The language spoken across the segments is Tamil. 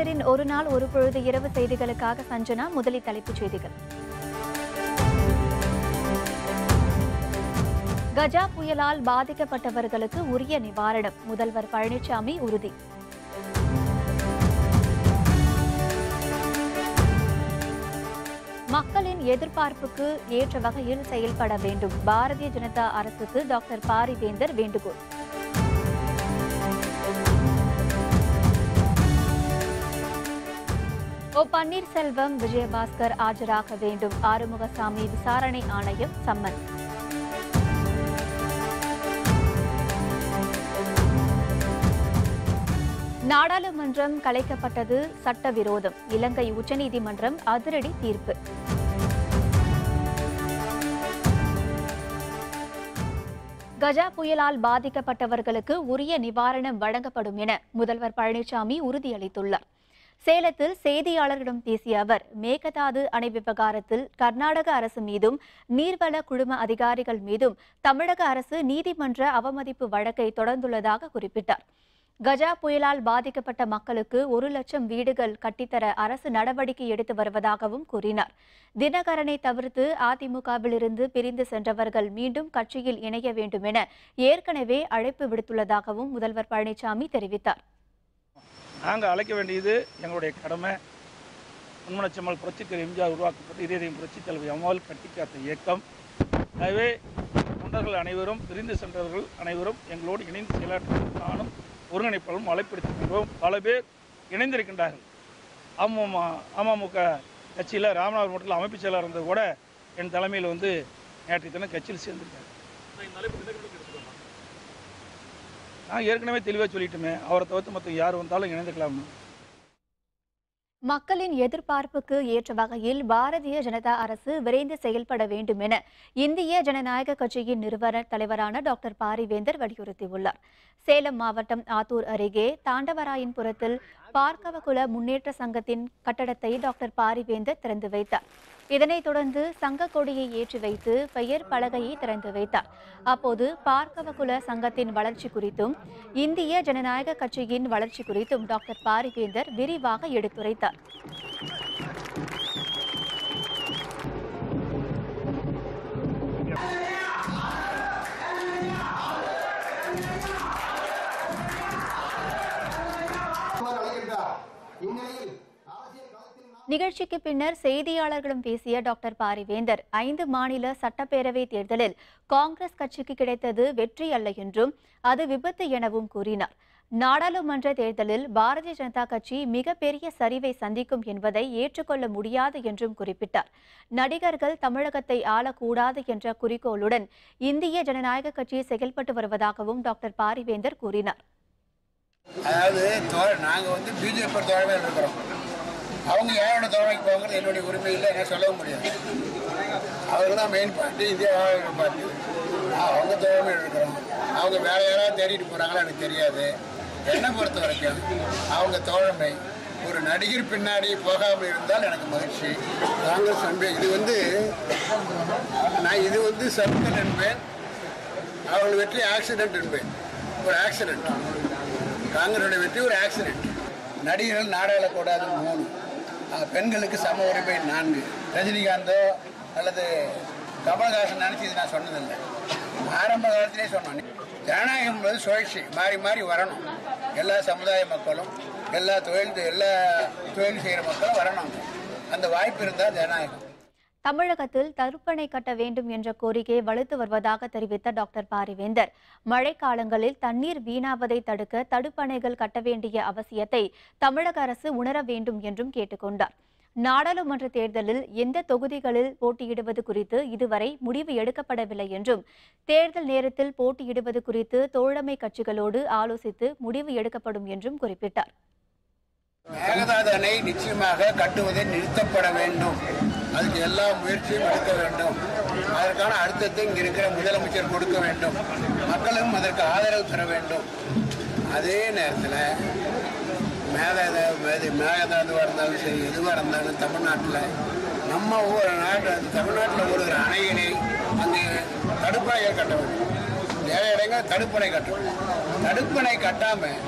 கலைஞரின் ஒரு நாள் ஒரு பொழுது இரவு செய்திகளுக்காக சஞ்சனா. முதலில் தலைப்புச் செய்திகள். கஜா புயலால் பாதிக்கப்பட்டவர்களுக்கு உரிய நிவாரணம், முதல்வர் பழனிசாமி உறுதி. மக்களின் எதிர்பார்ப்புக்கு ஏற்ற வகையில் செயல்பட வேண்டும், பாரதிய ஜனதா அரசுக்கு டாக்டர் பாரிவேந்தர் வேண்டுகோள். பன்னீர்செல்வம், விஜயபாஸ்கர் ஆஜராக வேண்டும், ஆறுமுகசாமி விசாரணை ஆணையம் சம்மன். நாடாளுமன்றம் கலைக்கப்பட்டது சட்டவிரோதம், இலங்கை உச்சநீதிமன்றம் அதிரடி தீர்ப்பு. கஜா புயலால் பாதிக்கப்பட்டவர்களுக்கு உரிய நிவாரணம் வழங்கப்படும் என முதல்வர் பழனிசாமி உறுதியளித்துள்ளார். சேலத்தில் செய்தியாளர்களிடம் பேசிய அவர், மேகதாது அணை விவகாரத்தில் கர்நாடக அரசு மீதும் நீர்வள குழும அதிகாரிகள் மீதும் தமிழக அரசு நீதிமன்ற அவமதிப்பு வழக்கை தொடர்ந்துள்ளதாக குறிப்பிட்டார். கஜா புயலால் பாதிக்கப்பட்ட மக்களுக்கு 1 லட்சம் வீடுகள் கட்டித்தர அரசு நடவடிக்கை எடுத்து வருவதாகவும் கூறினார். தினகரனை தவிர்த்து அதிமுகவிலிருந்து பிரிந்து சென்றவர்கள் மீண்டும் கட்சியில் இணைய வேண்டும் என ஏற்கனவே அழைப்பு விடுத்துள்ளதாகவும் முதல்வர் பழனிசாமி தெரிவித்தார். நாங்கள் அழைக்க வேண்டியது எங்களுடைய கடமை. பொன்மனச்செம்மல் புரட்சித்தலைவர் எம்ஜிஆர் உருவாக்கப்பட்டு இதயம் புரட்சித் தலைவர் அம்மாவால் கட்டிக்காத்த இயக்கம். எனவே தொண்டர்கள் அனைவரும், பிரிந்து சென்றவர்கள் அனைவரும் எங்களோடு இணைந்து செயலாற்ற நானும் ஒருங்கிணைப்பாளரும் அழைப்படுத்திருக்கின்றோம். பல பேர் இணைந்திருக்கின்றார்கள். அமமுக கட்சியில் ராமநாதபுரம் மாவட்டத்தில் அமைப்பு செயலாளர் இருந்தது கூட என் தலைமையில் நேற்றைய தினம் கட்சியில் சேர்ந்திருக்காரு. நான் ஏற்கனவே தெளிவாக சொல்லிட்டுமே, அவரை தவிர்த்து மற்ற யார் வந்தாலும் இணைந்துக்கலாம்னு. மக்களின் எதிர்பார்ப்புக்கு ஏற்ற வகையில் பாரதிய ஜனதா அரசு விரைந்து செயல்பட வேண்டும் என இந்திய ஜனநாயக கட்சியின் நிறுவனர் தலைவரான டாக்டர் பாரிவேந்தர் வலியுறுத்தியுள்ளார். சேலம் மாவட்டம் ஆத்தூர் அருகே தாண்டவராயன்புரத்தில் பார்க்கவகுல முன்னேற்ற சங்கத்தின் கட்டடத்தை டாக்டர் பாரிவேந்தர் திறந்து வைத்தார். இதனைத் தொடர்ந்து சங்க கொடியை ஏற்றி வைத்து பெயர் பலகையை திறந்து வைத்தார். அப்போது பார்க்கவகுல சங்கத்தின் வளர்ச்சி குறித்தும் இந்திய ஜனநாயக கட்சியின் வளர்ச்சி குறித்தும் டாக்டர் பாரிவேந்தர் விரிவாக எடுத்துரைத்தார். நிகழ்ச்சிக்கு பின்னர் செய்தியாளர்களிடம் பேசிய டாக்டர் பாரிவேந்தர், 5 மாநில சட்டப்பேரவை தேர்தலில் காங்கிரஸ் கட்சிக்கு கிடைத்தது வெற்றி அல்ல என்றும் அது விபத்து எனவும் கூறினார். நாடாளுமன்ற தேர்தலில் பாரதிய ஜனதா கட்சி மிகப்பெரிய சரிவை சந்திக்கும் என்பதை ஏற்றுக்கொள்ள முடியாது என்றும் குறிப்பிட்டார். நடிகர்கள் தமிழகத்தை ஆளக்கூடாது என்ற குறிக்கோளுடன் இந்திய ஜனநாயக கட்சி செயல்பட்டு வருவதாகவும் டாக்டர் பாரிவேந்தர் கூறினார். அதாவது நாங்கள் பிஜேபி தோழமையில் இருக்கிறோம். அவங்க யாரோட தோழமைக்கு போகிறது என்னுடைய உரிமை இல்லை, என்ன சொல்லவும் முடியாது. அவங்க தான் மெயின் பார்ட்டி, இந்தியா பார்ட்டி. அவங்க தோழமையில் இருக்கிறோம். அவங்க வேற யாராவது தேடிட்டு போகிறாங்களோ எனக்கு தெரியாது. என்னை பொறுத்த வரைக்கும் அவங்க தோழமை ஒரு நடிகர் பின்னாடி போகாமல் இருந்தால் எனக்கு மகிழ்ச்சி. காங்கிரஸ் என்பேன் இது சர்க்கல் என்பேன். அவர்கள் வெற்றி ஆக்சிடென்ட் என்பேன். ஒரு ஆக்சிடென்ட். காங்கிரஸோட வெற்றி ஒரு ஆக்சிடென்ட். நடிகர்கள் நாடாளக்கூடாது 3, பெண்களுக்கு சம உரிமை 4. ரஜினிகாந்தோ அல்லது கமல்ஹாசன் நினச்சி இது நான் சொன்னதில்லை. ஆரம்ப காலத்திலே சொன்னேன். ஜனநாயகம் என்பது சுழற்சி, மாறி மாறி வரணும். எல்லா சமுதாய மக்களும், எல்லா தொழில் செய்கிற மக்களும் வரணும். அந்த வாய்ப்பு இருந்தால் ஜனநாயகம். தமிழகத்தில் தடுப்பணை கட்ட வேண்டும் என்ற கோரிக்கை வலுத்து வருவதாக தெரிவித்த டாக்டர் பாரிவேந்தர், மழைக்காலங்களில் தண்ணீர் வீணாவதை தடுக்க தடுப்பணைகள் கட்ட வேண்டிய அவசியத்தை தமிழக அரசு உணர வேண்டும் என்றும் கேட்டுக்கொண்டார். நாடாளுமன்ற தேர்தலில் எந்த தொகுதிகளில் போட்டியிடுவது குறித்து இதுவரை முடிவு எடுக்கப்படவில்லை என்றும் தேர்தல் நேரத்தில் போட்டியிடுவது குறித்து தோழமை கட்சிகளோடு ஆலோசித்து முடிவு எடுக்கப்படும் என்றும் குறிப்பிட்டார். மேகதாது அணை நிச்சயமாக கட்டுவதை நிறுத்தப்பட வேண்டும். அதுக்கு எல்லா முயற்சியும் எடுக்க வேண்டும். அதற்கான அழுத்தத்தை இங்க இருக்கிற முதலமைச்சர் கொடுக்க வேண்டும். மக்களும் அதற்கு ஆதரவு தர வேண்டும். அதே நேரத்தில் மேகதாதுவாக இருந்தாலும் சரி, எதுவாக இருந்தாலும் தமிழ்நாட்டில் நம்ம தமிழ்நாட்டில் ஒரு அணையினை அங்கே தடுப்பணைகள் கட்ட வேண்டும். நிறைய இடங்கள் தடுப்பணை கட்டணும். தடுப்பணை கட்டாமல்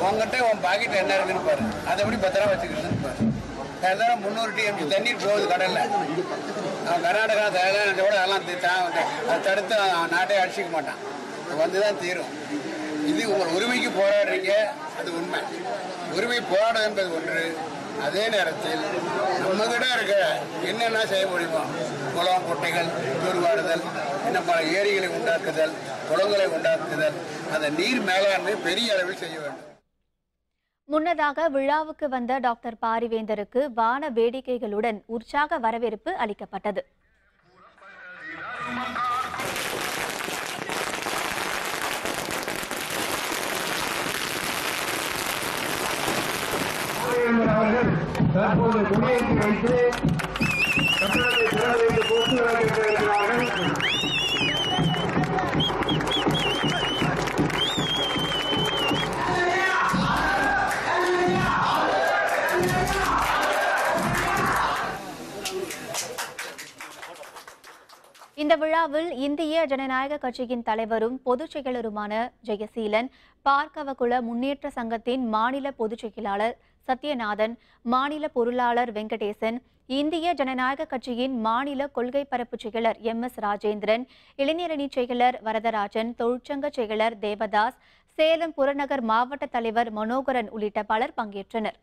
உங்ககிட்ட உன் பாக்கெட்டில் என்ன இருக்குன்னு பாரு, அதை எப்படி பத்திரம் வச்சுக்கிறதுன்னு பாரு. இருந்தாலும் 300 TMC தண்ணீர் போகுது கடலில். கர்நாடகா தேவையான அதெல்லாம் அதை தடுத்து நாட்டை அடிச்சிக்க மாட்டான், வந்து தான் தீரும். இது உங்கள் உரிமைக்கு போராடுறீங்க, அது உண்மை. உரிமை போராடும் என்பது ஒன்று. அதே நேரத்தில் நம்மகிட்ட இருக்க என்னென்ன செய்ய முடியுமோ, குளம் குட்டைகள் தூர்வாடுதல், இன்னும் பல ஏரிகளை உண்டாக்குதல், குளங்களை உண்டாக்குதல், அந்த நீர் மேலாண்மை பெரிய அளவில் செய்ய வேண்டும். முன்னதாக விழாவுக்கு வந்த டாக்டர் பாரிவேந்தருக்கு வான வேடிக்கைகளுடன் உற்சாக வரவேற்பு அளிக்கப்பட்டது. தற்போது கொடியேற்றி வைத்து கட்டணத்தை பெற வைத்து போட்டு வழங்கியிருக்கிறார்கள். இந்த விழாவில் இந்திய ஜனநாயக கட்சியின் தலைவரும் பொதுச் செயலருமான ஜெயசீலன், பார்க்கவகுல முன்னேற்ற சங்கத்தின் மாநில பொதுச் செயலாளர் சத்யநாதன், மாநில பொருளாளர் வெங்கடேசன், இந்திய ஜனநாயக கட்சியின் மாநில கொள்கை பரப்பு செயலர் MS ராஜேந்திரன், இளைஞரணி செயலர் வரதராஜன், தொழிற்சங்க செயலர் தேவதாஸ், சேலம் புறநகர் மாவட்ட தலைவர் மனோகரன் உள்ளிட்ட பலர் பங்கேற்றனர்.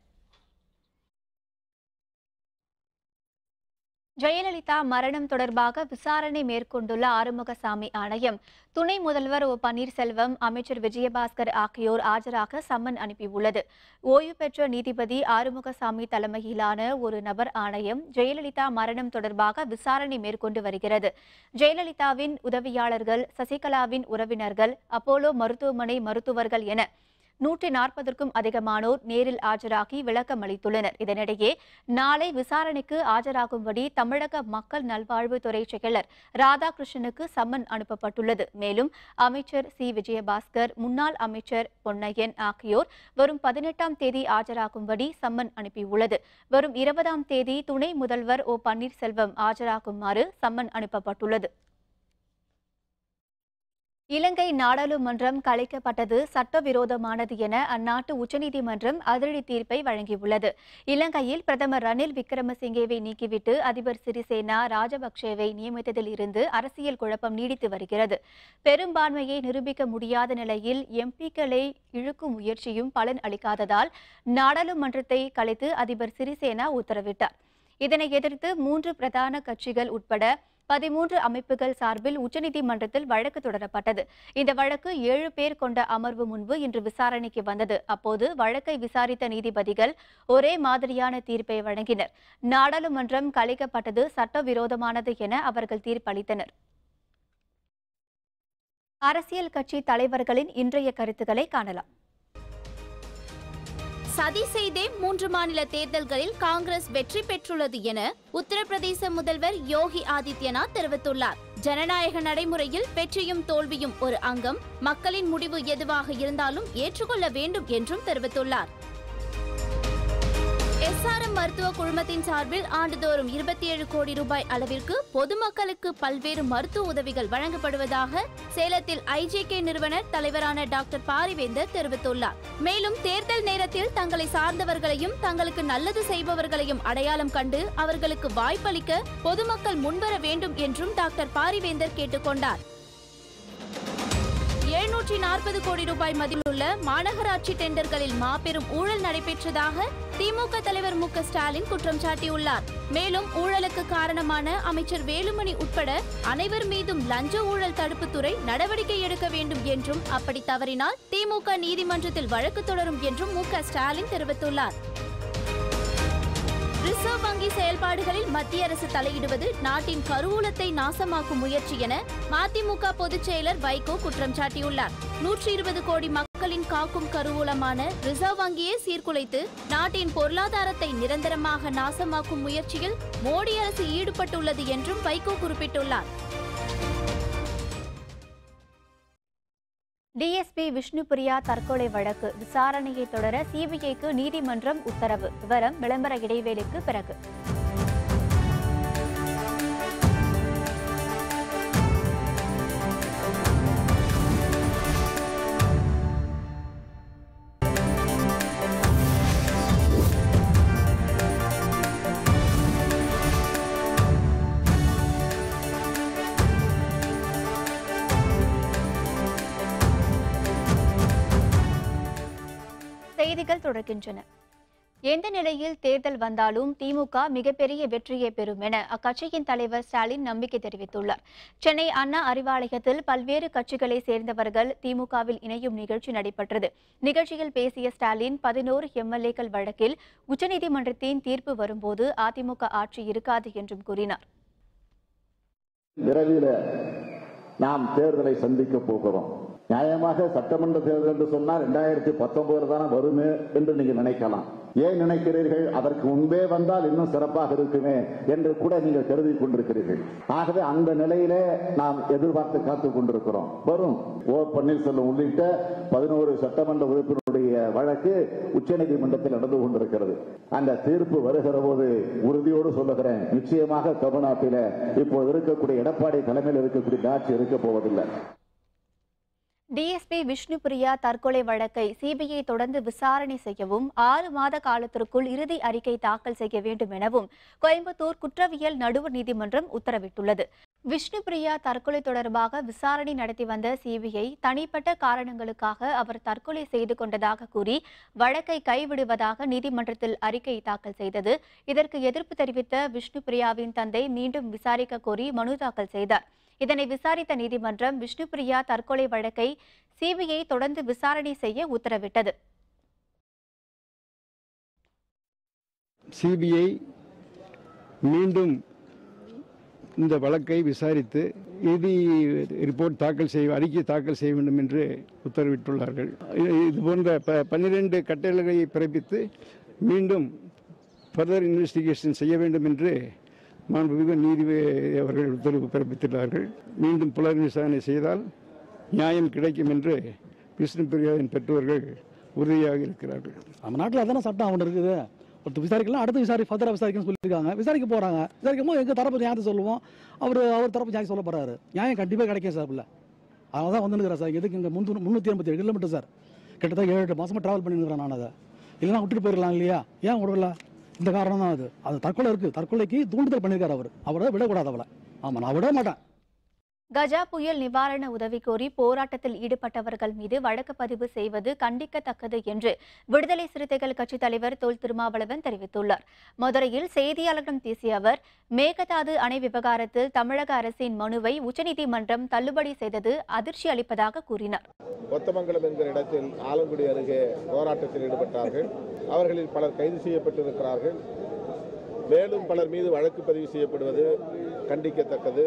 ஜெயலலிதா மரணம் தொடர்பாக விசாரணை மேற்கொண்டுள்ள ஆறுமுகசாமி ஆணையம் துணை முதல்வர் ஓ பன்னீர்செல்வம், அமைச்சர் விஜயபாஸ்கர் ஆகியோர் ஆஜராக சம்மன் அனுப்பியுள்ளது. ஓய்வு பெற்ற நீதிபதி ஆறுமுகசாமி தலைமையிலான ஒரு நபர் ஆணையம் ஜெயலலிதா மரணம் தொடர்பாக விசாரணை மேற்கொண்டு வருகிறது. ஜெயலலிதாவின் உதவியாளர்கள், சசிகலாவின் உறவினர்கள், அப்போலோ மருத்துவமனை மருத்துவர்கள் என 140க்கும் அதிகமானோர் நேரில் ஆஜராகி விளக்கம் அளித்துள்ளனர். இதனிடையே நாளை விசாரணைக்கு ஆஜராகும்படி தமிழக மக்கள் நல்வாழ்வுத்துறை செயலர் ராதாகிருஷ்ணனுக்கு சம்மன் அனுப்பப்பட்டுள்ளது. மேலும் அமைச்சர் சி விஜயபாஸ்கர், முன்னாள் அமைச்சர் பொன்னையன் ஆகியோர் வரும் 18ஆம் தேதி ஆஜராகும்படி சம்மன் அனுப்பியுள்ளது. வரும் 20ஆம் தேதி துணை முதல்வர் ஓ பன்னீர்செல்வம் ஆஜராகுமாறு சம்மன் அனுப்பப்பட்டுள்ளது. இலங்கை நாடாளுமன்றம் கலைக்கப்பட்டது சட்டவிரோதமானது என அந்நாட்டு உச்சநீதிமன்றம் அதிரடி தீர்ப்பை வழங்கியுள்ளது. இலங்கையில் பிரதமர் ரணில் விக்ரமசிங்கேவை நீக்கிவிட்டு அதிபர் சிறிசேனா ராஜபக்சேவை நியமித்ததில் இருந்து அரசியல் குழப்பம் நீடித்து வருகிறது. பெரும்பான்மையை நிரூபிக்க முடியாத நிலையில் எம்பிக்களை இழுக்கும் முயற்சியும் பலன் அளிக்காததால் நாடாளுமன்றத்தை கலைத்து அதிபர் சிறிசேனா உத்தரவிட்டார். இதனை எதிர்த்து 3 பிரதான கட்சிகள் உட்பட 13 அமைப்புகள் சார்பில் உச்சநீதிமன்றத்தில் வழக்கு தொடரப்பட்டது. இந்த வழக்கு 7 பேர் கொண்ட அமர்வு முன்பு இன்று விசாரணைக்கு வந்தது. அப்போது வழக்கை விசாரித்த நீதிபதிகள் ஒரே மாதிரியான தீர்ப்பை வழங்கினர். நாடாளுமன்றம் கலைக்கப்பட்டது சட்டவிரோதமானது என அவர்கள் தீர்ப்பளித்தனர். அரசியல் கட்சி தலைவர்களின் இன்றைய கருத்துக்களை காணலாம். சதி செய்தே 3 மாநில தேர்தல்களில் காங்கிரஸ் வெற்றி பெற்றுள்ளது என உத்தரப்பிரதேச முதல்வர் யோகி ஆதித்யநாத் தெரிவித்துள்ளார். ஜனநாயக நடைமுறையில் வெற்றியும் தோல்வியும் ஒரு அங்கம், மக்களின் முடிவு எதுவாக இருந்தாலும் ஏற்றுக்கொள்ள வேண்டும் என்றும் தெரிவித்துள்ளார். SRM மருத்துவ குழுமத்தின் சார்பில் ஆண்டுதோறும் 27 கோடி ரூபாய் அளவிற்கு பொதுமக்களுக்கு பல்வேறு மருத்துவ உதவிகள் வழங்கப்படுவதாக சேலத்தில் IJK நிறுவனர் தலைவரான டாக்டர் பாரிவேந்தர் தெரிவித்துள்ளார். மேலும் தேர்தல் நேரத்தில் தங்களை சார்ந்தவர்களையும் தங்களுக்கு நல்லது செய்பவர்களையும் அடையாளம் கண்டு அவர்களுக்கு வாய்ப்பளிக்க பொதுமக்கள் முன்வர வேண்டும் என்றும் டாக்டர் பாரிவேந்தர் கேட்டுக்கொண்டார். 740 கோடி ரூபாய் மதிப்புள்ள மாநகராட்சி டெண்டர்களில் மாபெரும் ஊழல் நடைபெற்றதாக திமுக தலைவர் மு க ஸ்டாலின் குற்றம் சாட்டியுள்ளார். மேலும் ஊழலுக்கு காரணமான அமைச்சர் வேலுமணி உட்பட அனைவர் மீதும் லஞ்ச ஊழல் தடுப்புத்துறை நடவடிக்கை எடுக்க வேண்டும் என்றும், அப்படி தவறினால் திமுக நீதிமன்றத்தில் வழக்கு தொடரும் என்றும் மு க ஸ்டாலின் தெரிவித்துள்ளார். ரிசர்வ் வங்கி செயல்பாடுகளில் மத்திய அரசு தலையிடுவது நாட்டின் கருவூலத்தை நாசமாக்கும் முயற்சி என மதிமுக பொதுச் செயலர் வைகோ குற்றம் சாட்டியுள்ளார். 120 கோடி மக்களின் காக்கும் கருவூலமான ரிசர்வ் வங்கியை சீர்குலைத்து நாட்டின் பொருளாதாரத்தை நிரந்தரமாக நாசமாக்கும் முயற்சியில் மோடி அரசு ஈடுபட்டுள்ளது என்றும் வைகோ குறிப்பிட்டுள்ளார். டிஎஸ்பி விஷ்ணுபிரியா தற்கொலை வழக்கு விசாரணையை தொடர சிபிஐக்கு நீதிமன்றம் உத்தரவு. விவரம் விளம்பர இடைவேளைக்கு பிறகு. செய்திகள் தொடர்கின்றன. எந்த நிலையில் தேர்தல் வந்தாலும் திமுக மிகப்பெரிய வெற்றியை பெறும் என அக்கட்சியின் தலைவர் ஸ்டாலின் நம்பிக்கை தெரிவித்துள்ளார். சென்னை அண்ணா அறிவாலயத்தில் பல்வேறு கட்சிகளை சேர்ந்தவர்கள் திமுகவில் இணையும் நிகழ்ச்சி நடைபெற்றது. நிகழ்ச்சியில் பேசிய ஸ்டாலின் 11 எம்எல்ஏக்கள் வழக்கில் உச்சநீதிமன்றத்தின் தீர்ப்பு வரும்போது அதிமுக ஆட்சி இருக்காது என்றும் கூறினார். விரைவில் நாம் தேர்தலை சந்திக்க போகிறோம். நியாயமாக சட்டமன்ற தேர்தல் என்று சொன்னால் 2019 தானே வருமே என்று நீங்க நினைக்கலாம். ஏன் நினைக்கிறீர்கள்? அதற்கு முன்பே வந்தால் இன்னும் சிறப்பாக இருக்குமே என்று கூட நீங்கள் கருதி கொண்டிருக்கிறீர்கள். ஆகவே அந்த நிலையிலே நாம் எதிர்பார்த்து காத்துக் கொண்டிருக்கிறோம். வரும். ஓ பன்னீர்செல்வம் உள்ளிட்ட 11 சட்டமன்ற உறுப்பினருடைய வழக்கு உச்சநீதிமன்றத்தில் நடந்து கொண்டிருக்கிறது. அந்த தீர்ப்பு வருகிற போது உறுதியோடு சொல்லுகிறேன், நிச்சயமாக தமிழ்நாட்டில் இப்போது இருக்கக்கூடிய எடப்பாடி தலைமையில் இருக்கக்கூடிய ஆட்சி இருக்க போவதில்லை. டிஎஸ்பி விஷ்ணுபிரியா தற்கொலை வழக்கை சிபிஐ தொடர்ந்து விசாரணை செய்யவும் 6 மாத காலத்திற்குள் இறுதி அறிக்கை தாக்கல் செய்ய வேண்டும் எனவும் கோயம்புத்தூர் குற்றவியல் நடுவர் நீதிமன்றம் உத்தரவிட்டுள்ளது. விஷ்ணுபிரியா தற்கொலை தொடர்பாக விசாரணை நடத்தி வந்த சிபிஐ தனிப்பட்ட காரணங்களுக்காக அவர் தற்கொலை செய்து கொண்டதாக கூறி வழக்கை கைவிடுவதாக நீதிமன்றத்தில் அறிக்கை தாக்கல் செய்தது. இதற்கு எதிர்ப்பு தெரிவித்த விஷ்ணுபிரியாவின் தந்தை மீண்டும் விசாரிக்க கோரி மனு தாக்கல் செய்தார். இதனை விசாரித்த நீதிமன்றம் விஷ்ணுபிரியா தற்கொலை வழக்கை சிபிஐ தொடர்ந்து விசாரணை செய்ய உத்தரவிட்டது. சிபிஐ மீண்டும் இந்த வழக்கை விசாரித்து இறுதி ரிப்போர்ட் அறிக்கை தாக்கல் செய்ய வேண்டும் என்று உத்தரவிட்டுள்ளார்கள். இது போன்ற 12 கட்டளைகளை பிறப்பித்து மீண்டும் ஃபர்தர் இன்வெஸ்டிகேஷன் செய்ய வேண்டும் என்று மாண்புமிகு நீதிபதி அவர்கள் உத்தரவு பிறப்பித்துள்ளார்கள். மீண்டும் புலர் விசாரணை செய்தால் நியாயம் கிடைக்கும் என்று விஷ்ணுபிரியாவின் பெற்றோர்கள் உறுதியாக இருக்கிறார்கள். நம்ம நாட்டில் அதான சட்டம் அவன் இருக்குது. ஒருத்தர் விசாரிக்கலாம், அடுத்து ஃபர்தராக விசாரிக்கணும்னு சொல்லியிருக்காங்க. விசாரிக்க போகிறாங்க. விசாரிக்கும் போது எங்கள் தரப்பு நியாயத்தை சொல்லுவோம், அவர் தரப்பு நியாயம் சொல்ல போகிறாரு. நியாயம் கண்டிப்பாக கிடைக்கும் சார். இல்லை அதனால தான் வந்துருக்கிறேன் சார். எதுக்கு இங்கே 387 கிலோமீட்டர் சார், கிட்டத்தட்ட 7-8 மாதமாக ட்ராவல் பண்ணியிருக்கிறேன் நான். அதை இல்லைனா விட்டுட்டு போயிடலாம் இல்லையா? ஏன் விடல? இந்த காரணம் தான் அது தற்கொலை இருக்குது. தற்கொலைக்கு தூண்டுதல் பண்ணியிருக்காரு. அவரை விடக்கூடாது அவளை. ஆமாம், நான் விட மாட்டேன். கஜா புயல் நிவாரண உதவி கோரி போராட்டத்தில் ஈடுபட்டவர்கள் மீது வழக்கு பதிவு செய்வது கண்டிக்கத்தக்கது என்று விடுதலை சிறுத்தைகள் கட்சித் தலைவர் தொல் திருமாவளவன் தெரிவித்துள்ளார். மதுரையில் செய்தியாளர்களிடம் பேசிய அவர், மேகதாது அணை விவகாரத்தில் தமிழக அரசின் மனுவை உச்சநீதிமன்றம் தள்ளுபடி செய்தது அதிர்ச்சி அளிப்பதாக கூறினார். கொத்தமங்கலம் என்கிற இடத்தில் ஆலங்குடி அருகே போராட்டத்தில் ஈடுபட்டார்கள். அவர்களில் பலர் கைது செய்யப்பட்டிருக்கிறார்கள். மேலும் பலர் மீது வழக்கு பதிவு செய்யப்படுவது கண்டிக்கத்தக்கது.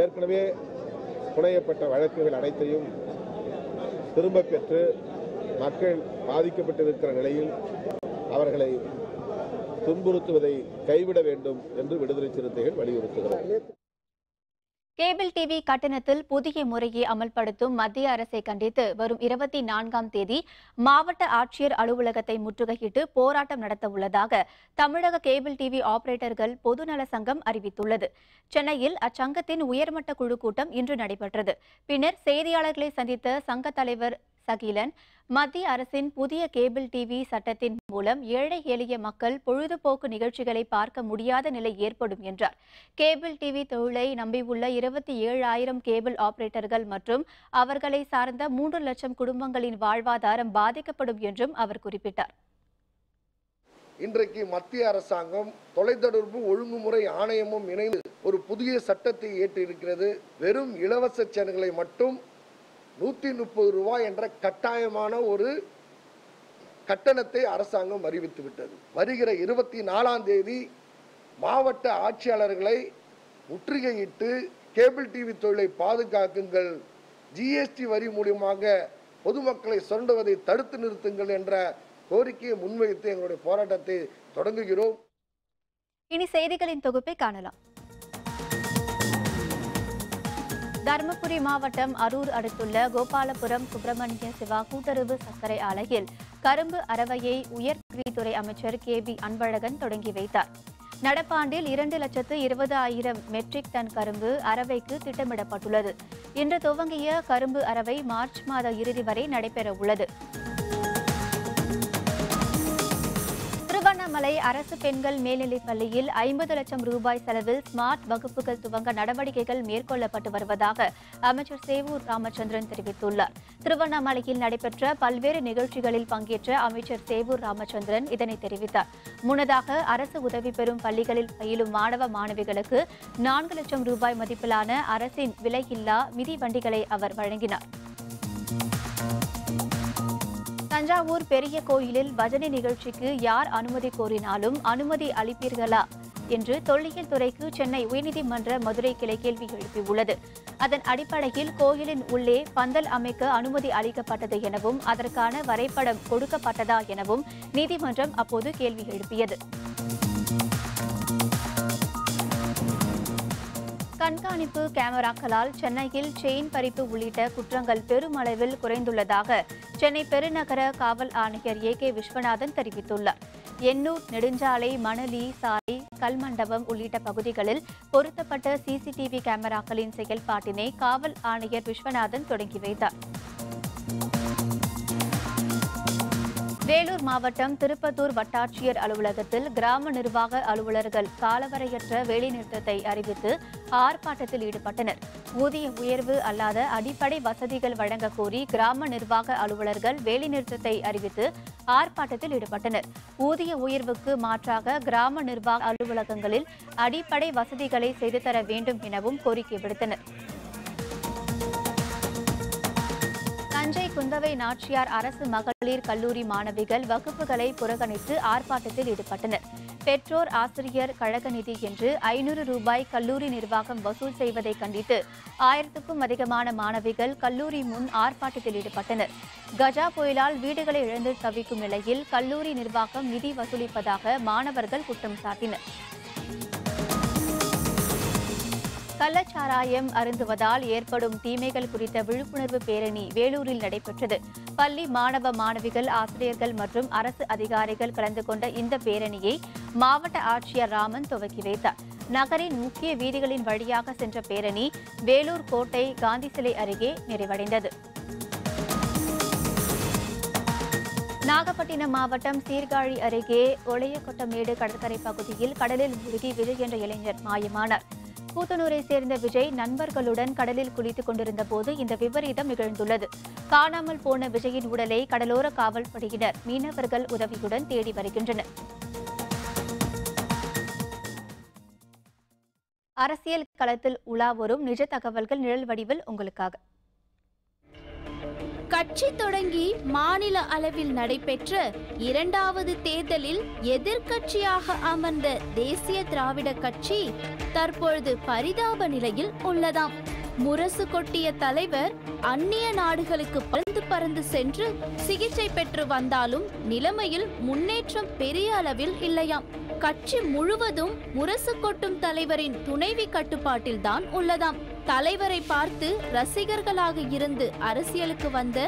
ஏற்கனவே புனையப்பட்ட வழக்குகள் அனைத்தையும் திரும்ப பெற்று மக்கள் பாதிக்கப்பட்டிருக்கிற நிலையில் அவர்களை துன்புறுத்துவதை கைவிட வேண்டும் என்று விடுதலை சிறுத்தைகள் வலியுறுத்துகிறார். கேபிள் டிவி கட்டணத்தில் புதிய முறையை அமல்படுத்தும் மத்திய அரசை கண்டித்து வரும் 24ஆம் தேதி மாவட்ட ஆட்சியர் அலுவலகத்தை முற்றுகையிட்டு போராட்டம் நடத்த உள்ளதாக தமிழக கேபிள் டிவி ஆபரேட்டர்கள் பொதுநல சங்கம் அறிவித்துள்ளது. சென்னையில் அச்சங்கத்தின் உயர்மட்ட குழு கூட்டம் இன்று நடைபெற்றது. பின்னர் செய்தியாளர்களை சந்தித்த சங்க தலைவர் சகிலன், மத்திய அரசின் புதிய கேபிள் டிவி சட்டத்தின் மூலம் ஏழை எளிய மக்கள் பொழுதுபோக்கு நிகழ்ச்சிகளை பார்க்க முடியாத நிலை ஏற்படும் என்றார். கேபிள் டிவி தொழிலை நம்பியுள்ள 27,000 கேபிள் ஆபரேட்டர்கள் மற்றும் அவர்களை சார்ந்த 3 லட்சம் குடும்பங்களின் வாழ்வாதாரம் பாதிக்கப்படும் என்றும் அவர் குறிப்பிட்டார். இன்றைக்கு மத்திய அரசாங்கம் தொலைத்தொடர்பு ஒழுங்குமுறை ஆணையமும் இணைந்து ஒரு புதிய சட்டத்தை ஏற்றிருக்கிறது. வெறும் இலவச சேனல்களை மட்டும் 130 ரூபாய் என்ற கட்டாயமான ஒரு கட்டணத்தை அரசாங்கம் அறிவித்து விட்டது. வருகிற 24ஆம் தேதி மாவட்ட ஆட்சியாளர்களை முற்றுகையிட்டு கேபிள் டிவி தொழிலை பாதுகாக்குங்கள், ஜிஎஸ்டி வரி மூலமாக பொதுமக்களை சுரண்டுவதை தடுத்து நிறுத்துங்கள் என்ற கோரிக்கையை முன்வைத்து எங்களுடைய போராட்டத்தை தொடங்குகிறோம். இனி செய்திகளின் தொகுப்பை காணலாம். தருமபுரி மாவட்டம் அரூர் அடுத்துள்ள கோபாலபுரம் சுப்பிரமணிய சிவா கூட்டுறவு சர்க்கரை ஆலையில் கரும்பு அரவையை உயர்கல்வித்துறை அமைச்சர் KB அன்பழகன் தொடங்கி வைத்தார். நடப்பாண்டில் 2,20,000 மெட்ரிக் டன் கரும்பு அரவைக்கு திட்டமிடப்பட்டுள்ளது. இன்று துவங்கிய கரும்பு அரவை மார்ச் மாத இறுதி வரை நடைபெற உள்ளது. திருவண்ணாமலை அரசு பெண்கள் மேல்நிலைப் பள்ளியில் 50 லட்சம் ரூபாய் செலவில் ஸ்மார்ட் வகுப்புகள் துவங்க நடவடிக்கைகள் மேற்கொள்ளப்பட்டு வருவதாக அமைச்சர் சேவூர் ராமச்சந்திரன் தெரிவித்துள்ளார். திருவண்ணாமலையில் நடைபெற்ற பல்வேறு நிகழ்ச்சிகளில் பங்கேற்ற அமைச்சர் சேவூர் ராமச்சந்திரன் இதனை தெரிவித்தார். முன்னதாக அரசு உதவி பெறும் பள்ளிகளில் பயிலும் மாணவ மாணவிகளுக்கு 4 லட்சம் ரூபாய் மதிப்பிலான அரசின் விலையில்லா மிதிவண்டிகளை அவர் வழங்கினார். தஞ்சாவூர் பெரிய கோயிலில் பஜனை நிகழ்ச்சிக்கு யார் அனுமதி கோரினாலும் அனுமதி அளிப்பீர்களா என்று தொல்லியல் துறைக்கு சென்னை உயர்நீதிமன்ற மதுரை கிளை கேள்வி எழுப்பியுள்ளது. அதன் அடிப்படையில் கோயிலின் உள்ளே பந்தல் அமைக்க அனுமதி அளிக்கப்பட்டது எனவும் அதற்கான வரைபடம் கொடுக்கப்பட்டதா எனவும் நீதிமன்றம் அப்போது கேள்வி எழுப்பியது. கண்காணிப்பு கேமராக்களால் சென்னையில் செயின் பறிப்பு உள்ளிட்ட குற்றங்கள் பெருமளவில் குறைந்துள்ளதாக சென்னை பெருநகர காவல் ஆணையர் ஏ.கே. விஸ்வநாதன் தெரிவித்துள்ளார். எண்ணூர் நெடுஞ்சாலை, மணலி சாலை, கல்மண்டபம் உள்ளிட்ட பகுதிகளில் பொருத்தப்பட்ட சிசிடிவி கேமராக்களின் செயல்பாட்டினை காவல் ஆணையர் விஸ்வநாதன் தொடங்கி வைத்தார். வேலூர் மாவட்டம் திருப்பத்தூர் வட்டாட்சியர் அலுவலகத்தில் கிராம நிர்வாக அலுவலர்கள் காலவரையற்ற வேலைநிறுத்தத்தை அறிவித்து ஆர்ப்பாட்டத்தில் ஈடுபட்டனர். ஊதிய உயர்வு அல்லாத அடிப்படை வசதிகள் வழங்க கோரி கிராம நிர்வாக அலுவலர்கள் வேலைநிறுத்தத்தை அறிவித்து ஆர்ப்பாட்டத்தில் ஈடுபட்டனர். ஊதிய உயர்வுக்கு மாற்றாக கிராம நிர்வாக அலுவலகங்களில் அடிப்படை வசதிகளை செய்து தர வேண்டும் எனவும் கோரிக்கை விடுத்தனர். தஞ்சை குந்தவை நாச்சியார் அரசு மகளிர் கல்லூரி மாணவிகள் வகுப்புகளை புறக்கணித்து ஆர்ப்பாட்டத்தில் ஈடுபட்டனர். பெற்றோர் ஆசிரியர் கழக நிதி என்று 500 ரூபாய் கல்லூரி நிர்வாகம் வசூல் செய்வதை கண்டித்து 1000க்கும் அதிகமான மாணவிகள் கல்லூரி முன் ஆர்ப்பாட்டத்தில் ஈடுபட்டனர். கஜா புயலால் வீடுகளை இழந்து தவிக்கும் நிலையில் கல்லூரி நிர்வாகம் நிதி வசூலிப்பதாக மாணவர்கள் குற்றம் சாட்டினர். கள்ளச்சாராயம் அருந்துவதால் ஏற்படும் தீமைகள் குறித்த விழிப்புணர்வு பேரணி வேலூரில் நடைபெற்றது. பள்ளி மாணவ மாணவிகள், ஆசிரியர்கள் மற்றும் அரசு அதிகாரிகள் கலந்து கொண்ட இந்த பேரணியை மாவட்ட ஆட்சியர் ராமன் துவக்கி வைத்தார். நகரின் முக்கிய வீதிகளின் வழியாக சென்ற பேரணி வேலூர் கோட்டை காந்தி சிலை அருகே நிறைவடைந்தது. நாகப்பட்டினம் மாவட்டம் சீர்காழி அருகே ஒளையக்கொட்டமேடு கடற்கரை பகுதியில் கடலில் மூழ்கி விஜய் என்ற இளைஞர் மாயமானார். கூத்தனூரை சேர்ந்த விஜய் நண்பர்களுடன் கடலில் குளித்துக் கொண்டிருந்த போது இந்த விபரீதம் நிகழ்ந்துள்ளது. காணாமல் போன விஜயின் உடலை கடலோர காவல்படையினர் மீனவர்கள் உதவியுடன் தேடி வருகின்றனர். அரசியல் களத்தில் உலா வரும் நிஜ தகவல்கள் நிழல் வடிவில் உங்களுக்காக. கட்சி தொடங்கி மாநில அளவில் நடைபெற்ற 2வது தேர்தலில் எதிர்க்கட்சியாக அமர்ந்த தேசிய திராவிட கட்சி தற்பொழுது பரிதாப நிலையில் உள்ளதாம். முரசு கொட்டிய தலைவர் அந்நிய நாடுகளுக்கு பறந்து சென்று சிகிச்சை பெற்று வந்தாலும் நிலைமையில் முன்னேற்றம் பெரிய அளவில் இல்லையாம். கட்சி முழுவதும் முரசு கொட்டும் தலைவரின் துணைவி கட்டுப்பாட்டில் தான் உள்ளதாம். தலைவரை பார்த்து ரசிகர்களாக இருந்து அரசியலுக்கு வந்த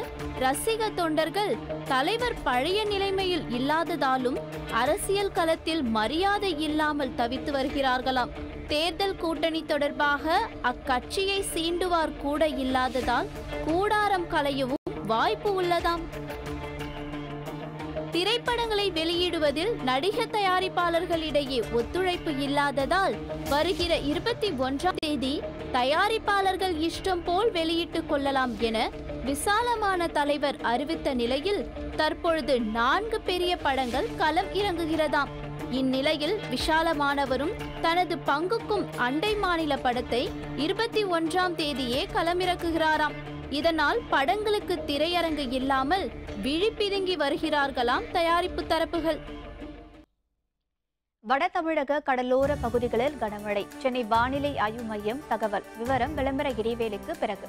ரசிக தொண்டர்கள் தலைவர் பழைய நிலைமையில் இல்லாததாலும் அரசியல் களத்தில் மரியாதை இல்லாமல் தவித்து வருகிறார்களாம். தேர்தல் கூட்டணி தொடர்பாக அக்கட்சியை சீண்டுவார் கூட இல்லாததால் கூடாரம் களையவும் வாய்ப்பு உள்ளதாம். திரைப்படங்களை வெளியிடுவதில் நடிகர் தயாரிப்பாளர்களிடையே ஒத்துழைப்பு இல்லாததால் வருகிற 21ஆம் தேதி தயாரிப்பாளர்கள் இஷ்டம் போல் வெளியிட்டுக் கொள்ளலாம் என விசாலமான தலைவர் அறிவித்த நிலையில் தற்பொழுது 4 பெரிய படங்கள் களம் இறங்குகிறதாம். இந்நிலையில் விஷாலமானவரும் தனது பங்குக்கும் அண்டை மாநில படத்தை 21ஆம் தேதியே களமிறக்குகிறாராம். இதனால் படங்களுக்கு திரையரங்கு இல்லாமல் விழிப்பிதுங்கி வருகிறார்களாம் தயாரிப்பு தரப்புகள். வட தமிழக கடலோர பகுதிகளில் கனமழை. சென்னை வானிலை ஆய்வு மையம் தகவல். விவரம் விளம்பர இடைவேளைக்கு பிறகு.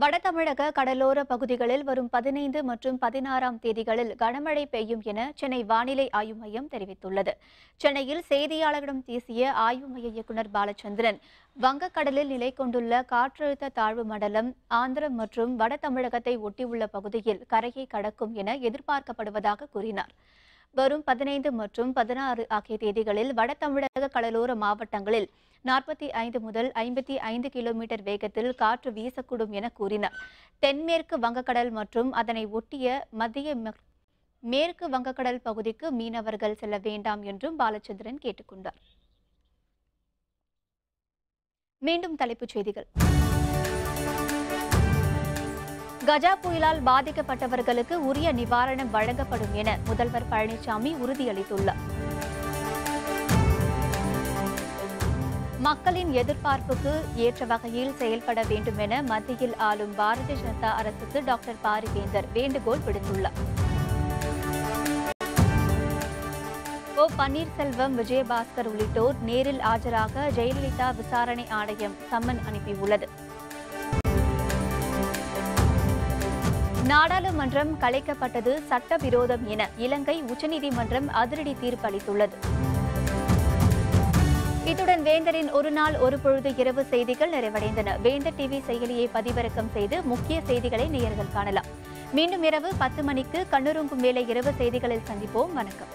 வட தமிழக கடலோர பகுதிகளில் வரும் 15 மற்றும் 16ஆம் தேதிகளில் கனமழை பெய்யும் என சென்னை வானிலை ஆய்வு மையம் தெரிவித்துள்ளது. சென்னையில் செய்தியாளர்களிடம் பேசிய ஆய்வு மைய இயக்குநர் பாலச்சந்திரன், வங்கக்கடலில் நிலை கொண்டுள்ள காற்றழுத்த தாழ்வு மண்டலம் ஆந்திரம் மற்றும் வட தமிழகத்தை ஒட்டியுள்ள பகுதியில் கரையை கடக்கும் என எதிர்பார்க்கப்படுவதாக கூறினார். வரும் 15 மற்றும் 16 ஆகிய தேதிகளில் வட தமிழக கடலோர மாவட்டங்களில் 45 முதல் 55 கிலோமீட்டர் வேகத்தில் காற்று வீசக்கூடும் என கூறினார். தென்மேற்கு வங்கக்கடல் மற்றும் அதனை ஒட்டிய மத்திய மேற்கு வங்கக்கடல் பகுதிக்கு மீனவர்கள் செல்ல வேண்டாம் என்றும் பாலச்சந்திரன் கேட்டுக்கொண்டார். மீண்டும் தலைப்புச் செய்திகள். கஜா புயலால் பாதிக்கப்பட்டவர்களுக்கு உரிய நிவாரணம் வழங்கப்படும் என முதல்வர் பழனிசாமி உறுதியளித்துள்ளார். மக்களின் எதிர்பார்ப்புக்கு ஏற்ற வகையில் செயல்பட வேண்டும் என மத்தியில் ஆளும் பாரதிய ஜனதா அரசுக்கு டாக்டர் பாரிவேந்தர் வேண்டுகோள் விடுத்துள்ளார். ஓ பன்னீர்செல்வம், விஜயபாஸ்கர் உள்ளிட்டோர் நேரில் ஆஜராக ஜெயலலிதா விசாரணை ஆணையம் சம்மன் அனுப்பியுள்ளது. நாடாளுமன்றம் கலைக்கப்பட்டது சட்டவிரோதம் என இலங்கை உச்சநீதிமன்றம் அதிரடி தீர்ப்பு அளித்துள்ளது. இத்துடன் வேந்தரின் ஒரு நாள் ஒரு பொழுது இரவு செய்திகள் நிறைவடைந்தன. வேந்தர் டிவி செயலியை பதிவிறக்கம் செய்து முக்கிய செய்திகளை நேயர்கள் காணலாம். மீண்டும் இரவு 10 மணிக்கு கண்ணுறங்கும் வேளை இரவு செய்திகளில் சந்திப்போம். வணக்கம்.